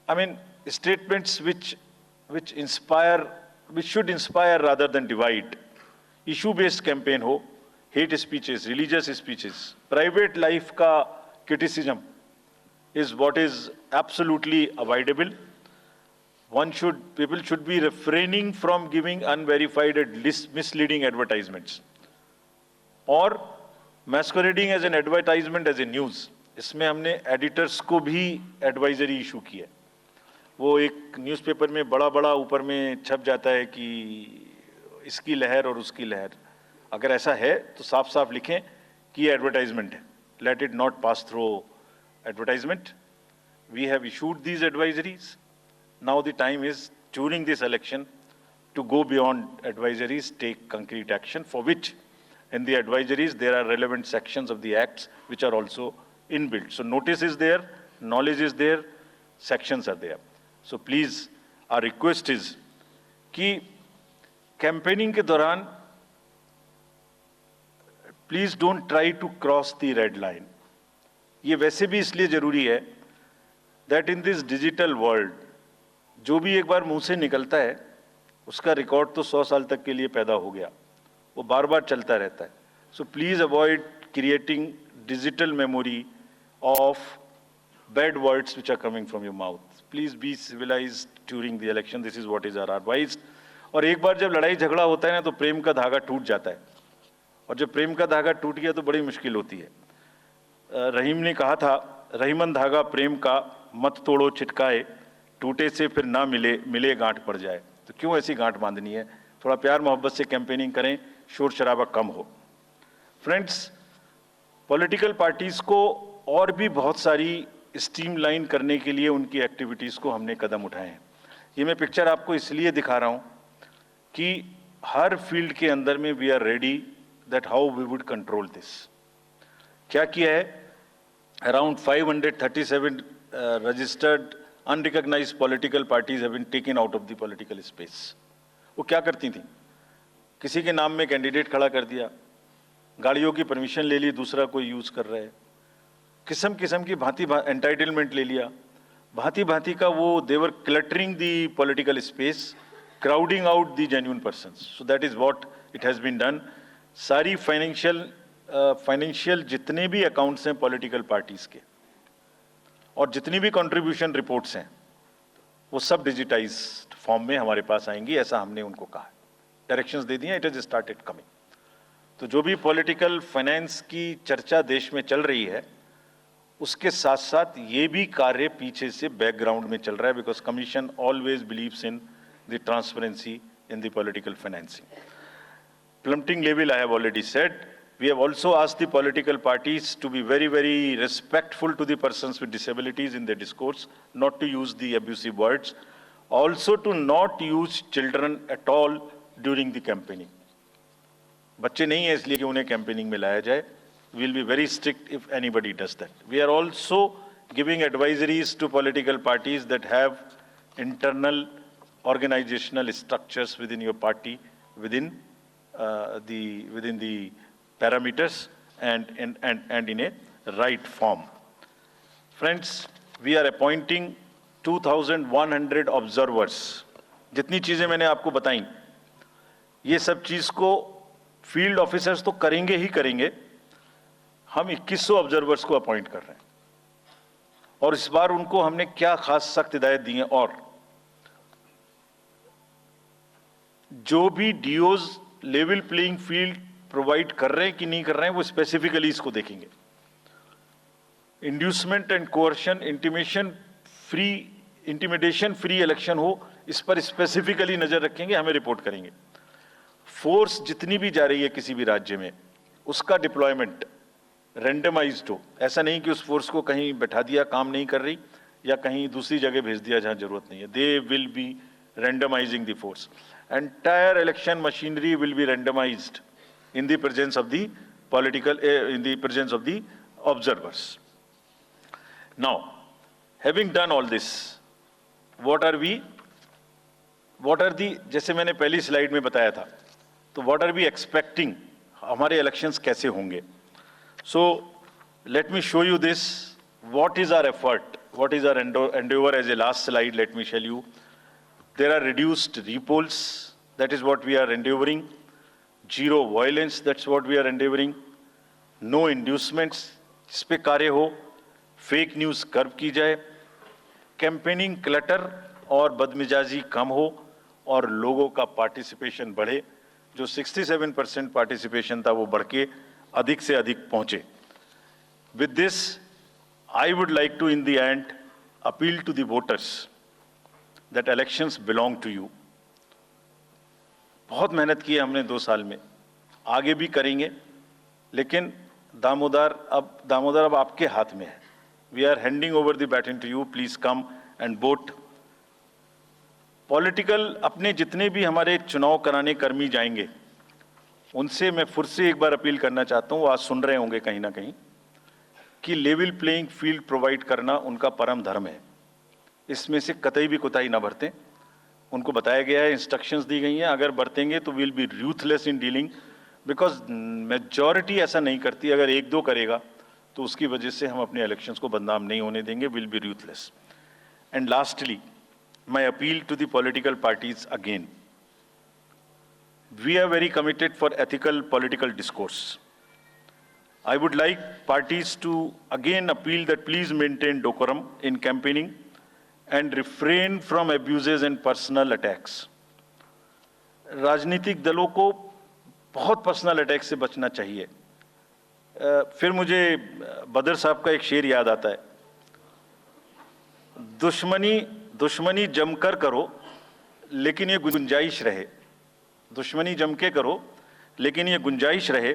Speaker 2: I mean, statements which should inspire rather than divide. Issue-based campaign हो, hate speeches, religious speeches, private life का criticism is what is absolutely avoidable. People should be refraining from giving unverified and misleading advertisements, or masquerading as an advertisement as a news. इसमें हमने editors को भी advisory issue की है। वो एक newspaper में बड़ा ऊपर में छप जाता है कि इसकी लहर और उसकी लहर। अगर ऐसा है तो साफ साफ लिखें कि ये एडवर्टाइजमेंट है, let it not pass through advertisement. We have issued these advisories. Now the time is, during this election, to go beyond advisories, take concrete action, for which in the advisories there are relevant sections of the acts which are also inbuilt. So notice is there, knowledge is there, sections are there. So please, our request is कि campaigning के दौरान please don't try to cross the red line. ये वैसे भी इसलिए जरूरी है that in this digital world, जो भी एक बार मुंह से निकलता है उसका रिकॉर्ड तो 100 साल तक के लिए पैदा हो गया, वो बार बार चलता रहता है. So please avoid creating digital memory of bad words which are coming from your mouth. Please be civilized during the election. This is what is our advice. और एक बार जब लड़ाई झगड़ा होता है ना तो प्रेम का धागा टूट जाता है, और जब प्रेम का धागा टूट गया तो बड़ी मुश्किल होती है. रहीम ने कहा था, रहीमन धागा प्रेम का मत तोड़ो चिटकाए, टूटे से फिर ना मिले, मिले गांठ पड़ जाए. तो क्यों ऐसी गांठ बांधनी है? थोड़ा प्यार मोहब्बत से कैंपेनिंग करें, शोर शराबा कम हो. फ्रेंड्स, पॉलिटिकल पार्टीज को और भी बहुत सारी स्ट्रीमलाइन करने के लिए उनकी एक्टिविटीज़ को हमने कदम उठाए हैं. ये मैं पिक्चर आपको इसलिए दिखा रहा हूँ कि हर फील्ड के अंदर में we are ready that how we would control this. क्या किया है? Around 537 registered unrecognised political parties have been taken out of the political space. वो क्या करती थी? किसी के नाम में कैंडिडेट खड़ा कर दिया, गाड़ियों की परमिशन ले ली, दूसरा कोई यूज कर रहा है, किस्म किस्म की भांति एंटाइटलमेंट ले लिया, भांति भांति का वो they were cluttering the political space, crowding out the genuine persons. So that is what it has been done. सारी फाइनेंशियल जितने भी अकाउंट्स हैं पॉलिटिकल पार्टीज के और जितनी भी कंट्रीब्यूशन रिपोर्ट्स हैं वो सब डिजिटाइज्ड फॉर्म में हमारे पास आएंगी, ऐसा हमने उनको कहा. डायरेक्शंस दे दिए, इट हैज स्टार्टेड कमिंग. तो जो भी पॉलिटिकल फाइनेंस की चर्चा देश में चल रही है उसके साथ साथ ये भी कार्य पीछे से बैकग्राउंड में चल रहा है, because commission always believes in the transparency in the political financing. Plummeting level, I have already said. We have also asked the political parties to be very, very respectful to the persons with disabilities in their discourse, not to use the abusive words, also to not use children at all during the campaigning. बच्चे नहीं है इसलिए कि उन्हें campaigning में लाया जाए. We will be very strict if anybody does that. We are also giving advisories to political parties that have internal organizational structures within your party, within the parameters and in a right form. Friends, we are appointing 2,100 observers. जितनी चीजें मैंने आपको बताई, ये सब चीज को field officers तो करेंगे ही करेंगे. हम 2100 ऑब्जर्वर्स को अपॉइंट कर रहे हैं और इस बार उनको हमने क्या खास सख्त हिदायत दी है. और जो भी डीओज लेवल प्लेइंग फील्ड प्रोवाइड कर रहे हैं कि नहीं कर रहे हैं वो स्पेसिफिकली इसको देखेंगे. Inducement and coercion, intimidation free election हो, इस पर स्पेसिफिकली नजर रखेंगे, हमें रिपोर्ट करेंगे. फोर्स जितनी भी जा रही है किसी भी राज्य में उसका डिप्लॉयमेंट रैंडमाइज्ड हो. ऐसा नहीं कि उस फोर्स को कहीं बैठा दिया, काम नहीं कर रही, या कहीं दूसरी जगह भेज दिया जहां जरूरत नहीं है. They will be randomizing the force. Entire election machinery will be randomized in the presence of the in the presence of the observers. Now, having done all this, what are the, जैसे मैंने पहली slide में बताया था, तो what are we expecting, हमारे elections कैसे होंगे? So, let me show you this. What is our effort? What is our endeavor? As a last slide, let me tell you. There are reduced repolls, that is what we are endeavoring. Zero violence, that's what we are endeavoring. No inducements, इस पे कार्य हो. Fake news curve की जाए. Campaigning clutter और बदमिजाजी कम हो और लोगों का पार्टिसिपेशन बढ़े. जो 67% पार्टिसिपेशन था वो बढ़ के अधिक से अधिक पहुंचे. With this, I would like to, in the end, appeal to the voters that elections belong to you. बहुत मेहनत की है हमने 2 साल में, आगे भी करेंगे, लेकिन दामोदर अब आपके हाथ में है. We are handing over the baton to you. Please come and vote. Political अपने जितने भी हमारे चुनाव कराने कर्मी जाएंगे, उनसे मैं फिर से एक बार अपील करना चाहता हूं, वो आज सुन रहे होंगे कहीं ना कहीं, कि लेवल प्लेइंग फील्ड प्रोवाइड करना उनका परम धर्म है। इसमें से कतई भी कोताही ना बरतें। उनको बताया गया है, इंस्ट्रक्शंस दी गई हैं, अगर बरतेंगे तो will be ruthless in dealing, because majority ऐसा नहीं करती। अगर एक दो करेगा तो उसकी वजह से हम अपने इलेक्शंस को बदनाम नहीं होने देंगे। Will be ruthless. And lastly, my appeal to the political parties again. We are very committed for ethical political discourse. I would like parties to again appeal that please maintain decorum in campaigning and refrain from abuses and personal attacks. राजनीतिक दलों को बहुत personal attack से बचना चाहिए। फिर मुझे बदर साहब का एक शेर याद आता है, दुश्मनी जमकर करो लेकिन ये गुंजाइश रहे। दुश्मनी जम के करो लेकिन ये गुंजाइश रहे,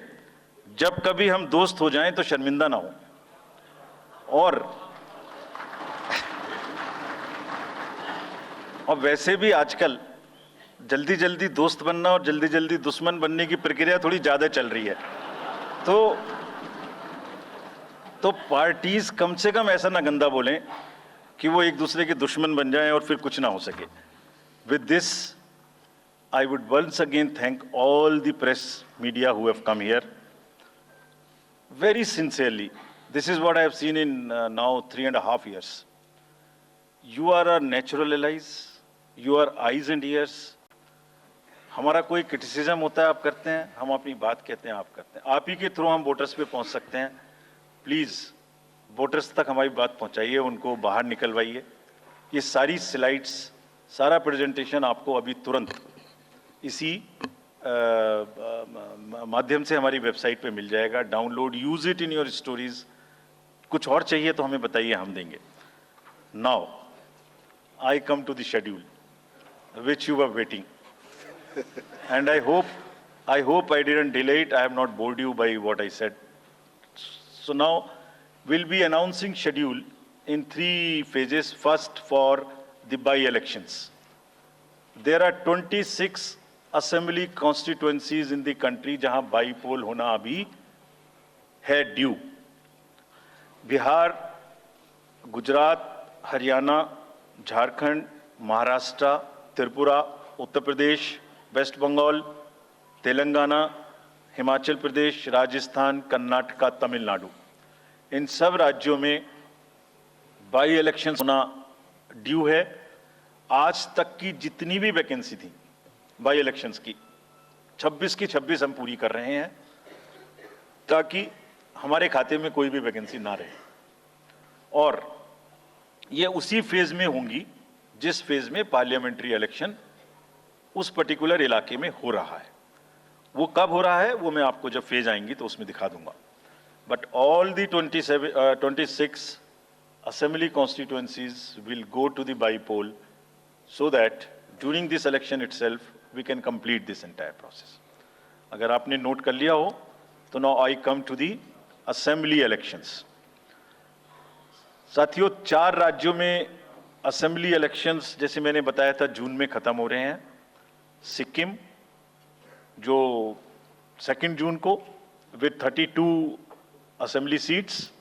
Speaker 2: जब कभी हम दोस्त हो जाएं तो शर्मिंदा ना हो। और वैसे भी आजकल जल्दी जल्दी दोस्त बनना और जल्दी जल्दी दुश्मन बनने की प्रक्रिया थोड़ी ज्यादा चल रही है। तो पार्टीज कम से कम ऐसा ना गंदा बोलें कि वो एक दूसरे के दुश्मन बन जाएं और फिर कुछ ना हो सके। With this I would once again thank all the press media who have come here very sincerely. This is what I have seen in now 3.5 years. You are our natural allies. You are eyes and ears. हमारा कोई criticism होता है आप करते हैं, हम अपनी बात कहते हैं आप करते हैं। आप ही के थ्रू हम वोटर्स पे पहुंच सकते हैं। प्लीज वोटर्स तक हमारी बात पहुंचाइए, उनको बाहर निकलवाइए। ये सारी स्लाइड्स, सारा प्रेजेंटेशन आपको अभी तुरंत इसी माध्यम से हमारी वेबसाइट पे मिल जाएगा। Download, use it in your stories. कुछ और चाहिए तो हमें बताइए, हम देंगे। Now I come to the schedule which you were waiting, and I hope I didn't delay it. I have not bored you by what I said. So now we'll be announcing schedule in 3 phases. First, for the by-elections. There are 26 assembly constituencies in the country जहां बाई-पोल होना अभी है due. Bihar, Gujarat, Haryana, Jharkhand, Maharashtra, Tripura, Uttar Pradesh, waste Bengal, Telangana, Himachal Pradesh, Rajasthan, Karnataka, Tamil Nadu, इन सब राज्यों में by election होना due है। आज तक की जितनी भी वैकेंसी थी बाई इलेक्शंस की, 26 की 26 हम पूरी कर रहे हैं, ताकि हमारे खाते में कोई भी वैकेंसी ना रहे। और ये उसी फेज में होंगी जिस फेज में पार्लियामेंट्री इलेक्शन उस पर्टिकुलर इलाके में हो रहा है। वो कब हो रहा है वो मैं आपको जब फेज आएंगी तो उसमें दिखा दूंगा। But all the 26 assembly constituencies will go to the by-poll so that during this election itself we can complete this entire process. अगर आपने नोट कर लिया हो तो now I come to the assembly elections. साथियों, 4 राज्यों में असेंबली इलेक्शंस जैसे मैंने बताया था जून में खत्म हो रहे हैं। सिक्किम जो 2 जून को with 32 assembly seats,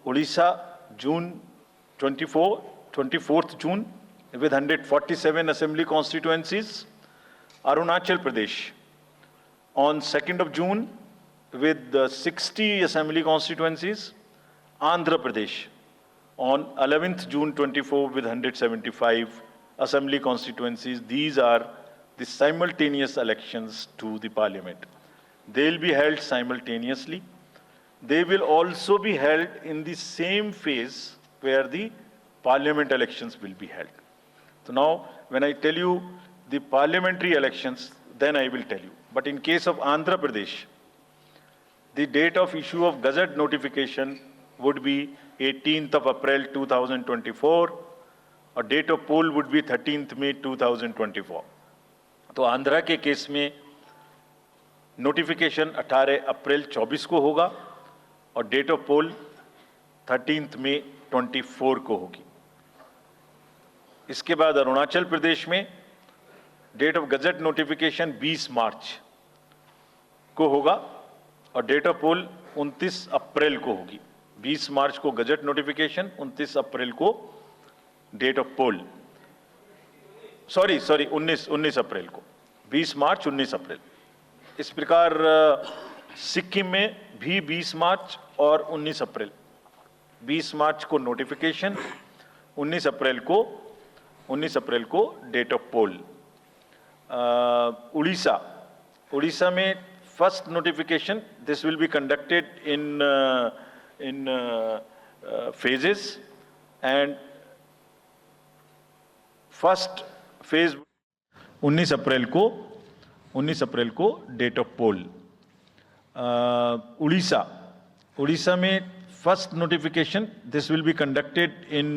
Speaker 2: Orissa June 24th June with 147 assembly constituencies, Arunachal Pradesh on 2nd June with 60 assembly constituencies, Andhra Pradesh on 11th June 24 with 175 assembly constituencies. These are the simultaneous elections to the parliament. They will be held simultaneously. They will also be held in the same phase where the parliament elections will be held. So now, when I tell you the parliamentary elections, then I will tell you. But in case of Andhra Pradesh, the date of issue of Gazette notification would be 18th of April 2024, और date of poll would be 13th May 2024. तो आंध्रा के case में notification 18 अप्रैल 24 को होगा और date of पोल 13 मई 24 को होगी। इसके बाद अरुणाचल प्रदेश में डेट ऑफ गजट नोटिफिकेशन 20 मार्च को होगा और डेट ऑफ पोल 29 अप्रैल को होगी। 20 मार्च को गजट नोटिफिकेशन, 29 अप्रैल को डेट ऑफ पोल, सॉरी 19 अप्रैल को, 20 मार्च 19 अप्रैल। इस प्रकार सिक्किम में भी 20 मार्च और 19 अप्रैल, 20 मार्च को नोटिफिकेशन, 19 अप्रैल को डेट ऑफ पोल। उड़ीसा में first notification, this will be conducted in phases and first phase 19 अप्रैल को डेट ऑफ पोल। उड़ीसा में first notification, this will be conducted in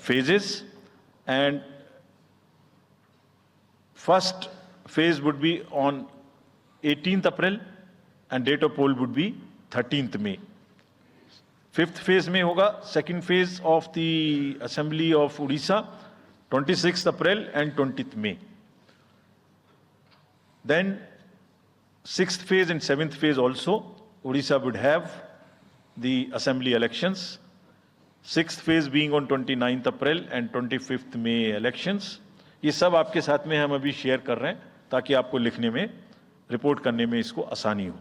Speaker 2: phases and first phase would be on 18th April and date of poll would be 13th May. Fifth phase में होगा second phase of the assembly of Orissa 26th April and 20th May. Then sixth phase and seventh phase also Odisha would have the assembly elections. Sixth phase being on 29th April and 25th May elections. ये सब आपके साथ में हम अभी share कर रहे हैं ताकि आपको लिखने में, रिपोर्ट करने में इसको आसानी हो।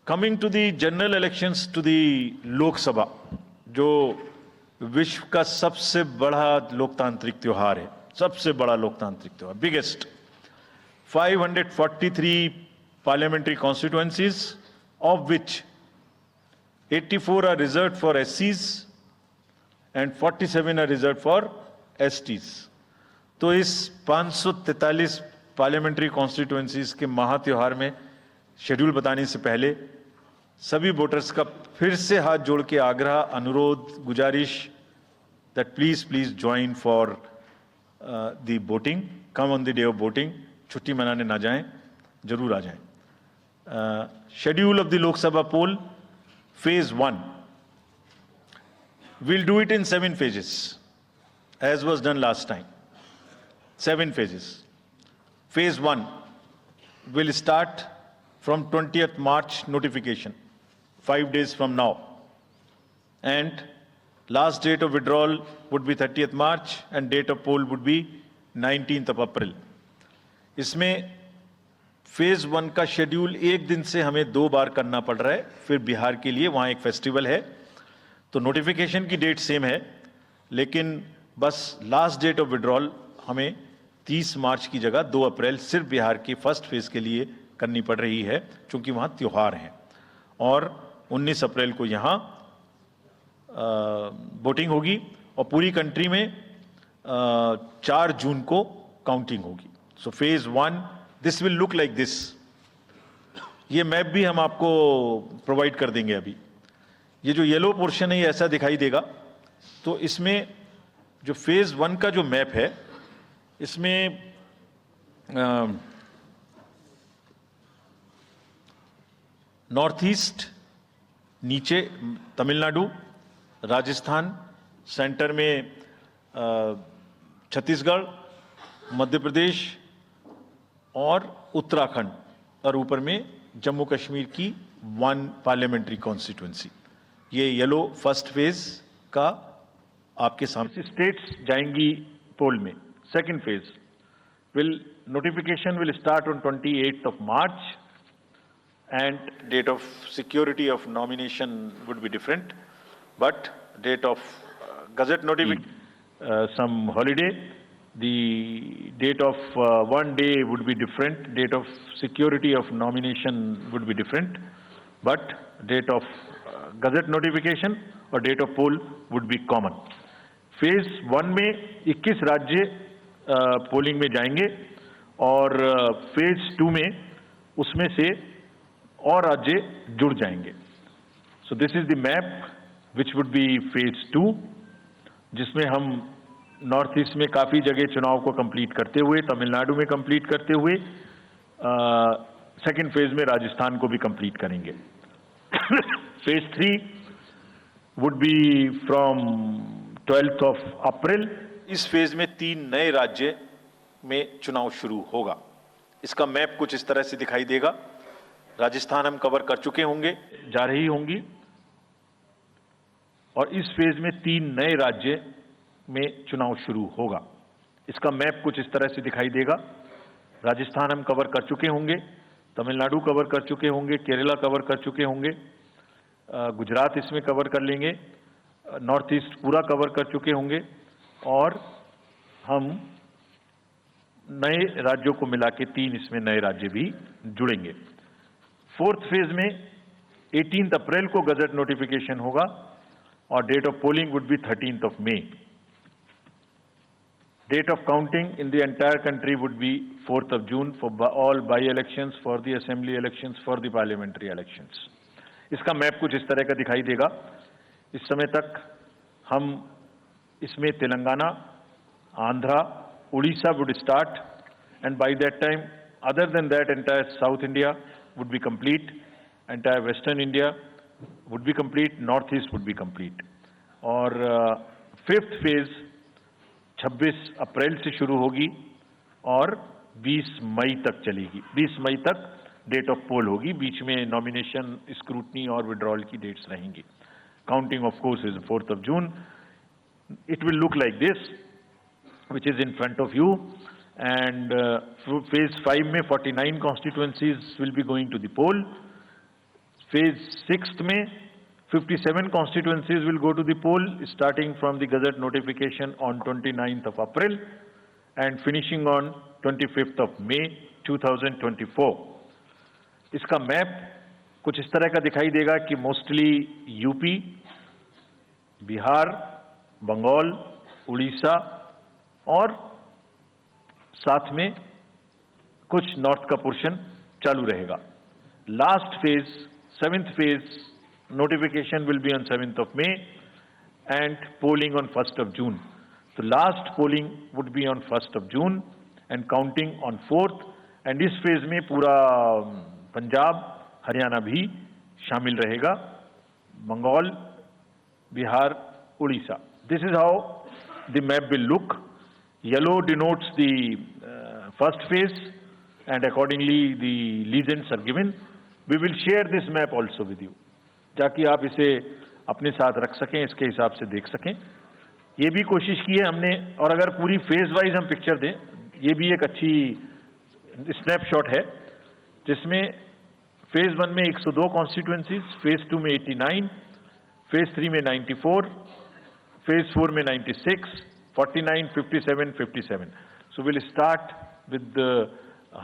Speaker 2: Coming to the general elections to the Lok Sabha, जो विश्व का सबसे बड़ा लोकतांत्रिक त्योहार है, सबसे बड़ा लोकतांत्रिक त्योहार, biggest. 543 parliamentary constituencies, of which 84 are reserved for SCs and 47 are reserved for STs. तो इस 543 पार्लियामेंट्री कॉन्स्टिट्यूएंसीज के महात्योहार में शेड्यूल बताने से पहले सभी वोटर्स का फिर से हाथ जोड़ के आग्रह, अनुरोध, गुजारिश that please join for the voting, come on the day of voting. छुट्टी मनाने ना जाएं, जरूर आ जाएं। Schedule of the Lok Sabha poll, phase 1, we'll do it in 7 phases as was done last time. 7 phases. Phase 1 will start from 20th March notification, 5 days from now, and last date of withdrawal would be 30th March and date of poll would be 19th of April. इसमें phase 1 का schedule एक दिन से हमें 2 बार करना पड़ रहा है। फिर बिहार के लिए वहां एक फेस्टिवल है, तो नोटिफिकेशन की डेट सेम है, लेकिन बस लास्ट डेट ऑफ विड्रॉल हमें 30 मार्च की जगह 2 अप्रैल सिर्फ बिहार की फर्स्ट फेज के लिए करनी पड़ रही है, क्योंकि वहां त्योहार है। और 19 अप्रैल को यहां वोटिंग होगी और पूरी कंट्री में 4 जून को काउंटिंग होगी। So phase 1 this will look like this. ये मैप भी हम आपको प्रोवाइड कर देंगे। अभी ये जो येलो पोर्शन है ये ऐसा दिखाई देगा। तो इसमें जो फेज 1 का जो मैप है, इसमें नॉर्थ ईस्ट, नीचे तमिलनाडु, राजस्थान, सेंटर में छत्तीसगढ़, मध्य प्रदेश और उत्तराखंड, और ऊपर में जम्मू कश्मीर की 1 पार्लियामेंट्री कॉन्स्टिट्यूएंसी। ये येलो फर्स्ट फेज का आपके सामने। स्टेट्स जाएंगी पोल में। Second phase notification will start on 28th of March and date of security of nomination would be different, but date of gazette notification some holiday, the date of one day would be different, date of security of nomination would be different, but date of gazette notification और date of poll would be common. Phase 1 में 21 राज्य polling में जाएंगे और phase 2 में उसमें से और राज्य जुड़ जाएंगे। So this is the map which would be phase 2, जिसमें हम नॉर्थ ईस्ट में काफी जगह चुनाव को कंप्लीट करते हुए, तमिलनाडु में कंप्लीट करते हुए, सेकंड फेज में राजस्थान को भी कंप्लीट करेंगे।
Speaker 1: Phase 3 would be from 12th of April.
Speaker 2: इस फेज में 3 नए राज्य में चुनाव शुरू होगा। इसका मैप कुछ इस तरह से दिखाई देगा। राजस्थान हम कवर कर चुके होंगे,
Speaker 1: जा रही होंगी, और इस फेज में 3 नए राज्य में चुनाव शुरू होगा। इसका मैप कुछ इस तरह से दिखाई देगा। राजस्थान हम कवर कर चुके होंगे, तमिलनाडु कवर कर चुके होंगे, केरला कवर कर चुके होंगे, गुजरात इसमें कवर कर लेंगे, नॉर्थ ईस्ट पूरा कवर कर चुके होंगे, और हम नए राज्यों को मिला के 3 इसमें नए राज्य भी जुड़ेंगे। 4th फेज में 18 अप्रैल को गजट नोटिफिकेशन होगा और date of polling would be 13th of May. Date of counting in the entire country would be 4th of June for all by-elections, for the assembly elections, for the parliamentary elections. इसका map कुछ इस तरह का दिखाई देगा। इस समय तक हम इसमें Telangana, Andhra, Orissa would start, and by that time, other than that, entire South India would be complete, entire Western India would be complete, Northeast would be complete. और 5th phase 26 अप्रैल से शुरू होगी और 20 मई तक चलेगी। 20 मई तक डेट ऑफ पोल होगी, बीच में नॉमिनेशन, स्क्रूटनी और विड्रॉल की डेट्स रहेंगी। Counting of course is 4th of June. It will look like this, which is in front of you, and phase 5 में 49 constituencies will be going to the poll. Phase 6 में 57 constituencies will go to the poll, starting from the Gazette notification on 29th of April and finishing on 25th of May 2024. इसका map कुछ इस तरह का दिखाई देगा कि मोस्टली यूपी, बिहार, बंगाल, उड़ीसा और साथ में कुछ नॉर्थ का पोर्शन चालू रहेगा। Last phase 7th phase notification will be on 7th of May and polling on 1st of June. So last polling would be on 1st of June and counting on 4th, and इस phase में पूरा पंजाब, हरियाणा भी शामिल रहेगा, Bengal, Bihar, Orissa. This is how the map will look. Yellow denotes the first phase and accordingly the legends are given. We will share this map also with you, ताकि आप इसे अपने साथ रख सकें, इसके हिसाब से देख सकें। ये भी कोशिश की है हमने, और अगर पूरी फेज वाइज हम पिक्चर दें, ये भी एक अच्छी स्नैपशॉट है, जिसमें फेज 1 में 102 कॉन्स्टिट्यूएंसीज, फेज 2 में 89, फेज 3 में 94, फेज 4 में 96, 49, 57, 57. So we'll start with the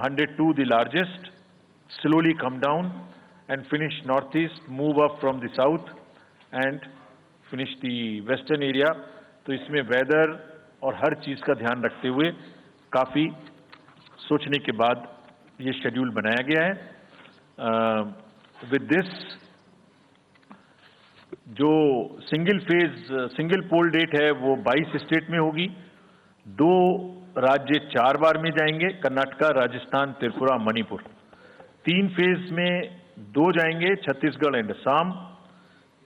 Speaker 1: 102, the largest, slowly come down and finish northeast, move up from the south and finish the western area. तो इसमें वेदर और हर चीज का ध्यान रखते हुए काफी सोचने के बाद ये शेड्यूल बनाया गया है। विद दिस, जो सिंगल पोल डेट है वो 22 स्टेट में होगी। 2 राज्य 4 बार में जाएंगे, कर्नाटका, राजस्थान, त्रिपुरा, मणिपुर। 3 फेज में 2 जाएंगे, छत्तीसगढ़ एंड असम।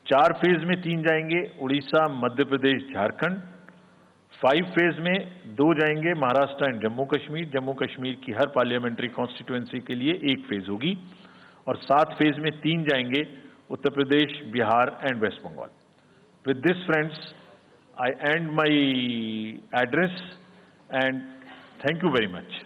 Speaker 1: 4 फेज में 3 जाएंगे, उड़ीसा, मध्य प्रदेश, झारखंड। 5 फेज में 2 जाएंगे, महाराष्ट्र एंड जम्मू कश्मीर। जम्मू कश्मीर की हर पार्लियामेंट्री कॉन्स्टिट्यूएंसी के लिए 1 फेज होगी। और 7 फेज में 3 जाएंगे, Uttar Pradesh, Bihar and West Bengal. With this friends, I end my address and thank you very much.